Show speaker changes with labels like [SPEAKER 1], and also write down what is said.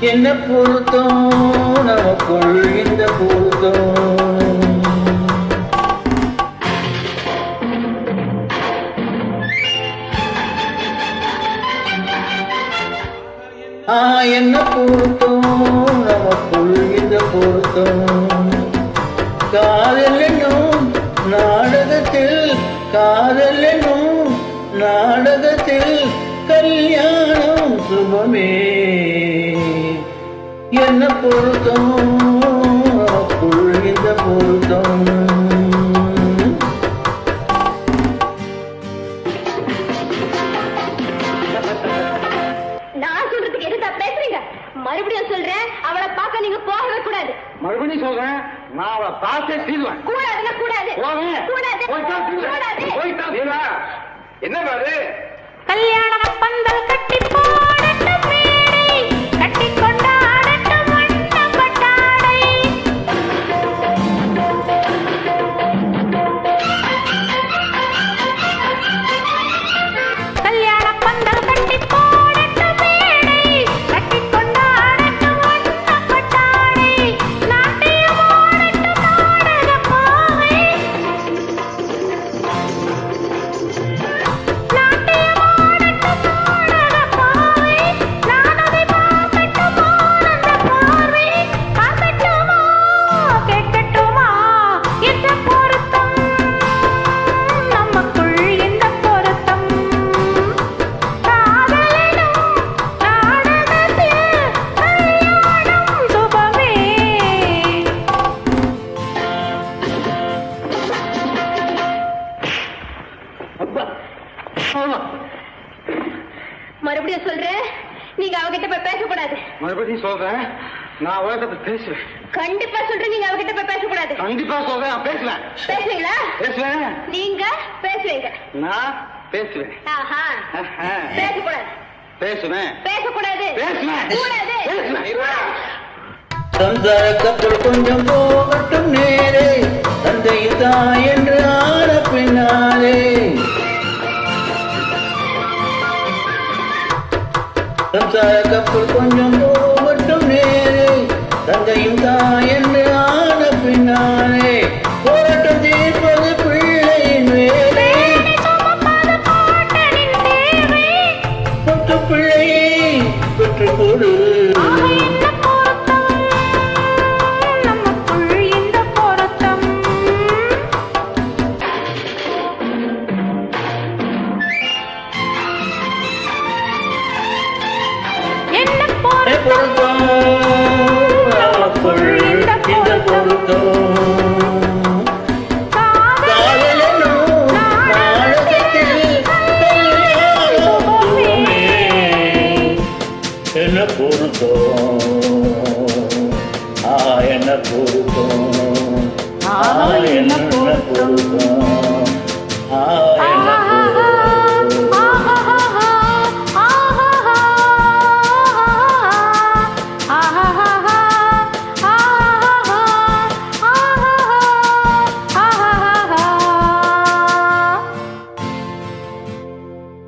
[SPEAKER 1] என்ன பொருத்தம் நமக்குள் இந்த பொருத்தம். என்ன பொருத்தம் நமக்குள் இந்த பொருத்தம். காதல் என்னும் நாடகத்தில் காதல் என்னும் நாடகத்தில் கல்யாணம் சுபமே. என்ன பொருத்தம் நமக்குள் இந்த பொருத்தம்.
[SPEAKER 2] மறுபடியும் சொல்றேன், அவளை பார்க்க நீங்க போகவே கூடாது.
[SPEAKER 1] மறுபடியும் சொல்றேன், நான் அவளை பார்த்தே தீர்வேன்.
[SPEAKER 2] கூடாதுன்னா கூடாது.
[SPEAKER 1] என்ன பாரு,
[SPEAKER 3] கல்யாண பந்தல் கட்டி போடட்டும் மேடை, கட்டி கொண்டாடட்டும் வண்ணம் பட்டாடை. கல்யாண பந்தல் கட்டி போடட்டும் மேடை, கட்டி கொண்டாடட்டும் வண்ணம் பட்டாடை. நாட்டியம் ஆடட்டும் நாடக பாவை,
[SPEAKER 2] மறுபடியும் சொல்றேன், நீங்க அவகிட்ட போய் பேசக்கூடாது.
[SPEAKER 1] மறுபடியும் சொல்றேன், நான் உலகத்தை பேசுவேன்.
[SPEAKER 2] கண்டிப்பா சொல்றேன், நீங்க அவகிட்ட போய் பேசக்கூடாது.
[SPEAKER 1] கண்டிப்பா சொல்றேன், நான் பேசுவேன்.
[SPEAKER 2] பேசுவீங்களா?
[SPEAKER 1] பேசுவேன்.
[SPEAKER 2] நீங்க பேசுவீங்க.
[SPEAKER 1] நான் பேசுவேன்.
[SPEAKER 2] ஆஹா. பேசக்கூடாது.
[SPEAKER 1] பேசுவேன்.
[SPEAKER 2] பேசக்கூடாது.
[SPEAKER 1] பேசுவேன்.
[SPEAKER 2] கூடாது.
[SPEAKER 1] சம்சார கப்பல் கொஞ்சம் போகட்டும் நேரே, தந்தை தாய் என்று ஆன பின்னாலே. சம்சார கப்பல் கொஞ்சம் போகட்டும் நேரே, தந்தையும் தாய் என்று ஆன பின்னாலே. போராட்டம் தீர்ப்பது பிள்ளையின் வேலை, பொட்டு பிள்ளையை பெற்றுக் கொடு. பொருத்தம் நமக்குள் இந்த பொருத்தம். காதல் என்னும் நாடகத்தில் கல்யாணம் சுபமே. என்ன பொருத்தம், என்ன பொருத்தம், என்ன பொருத்தம்,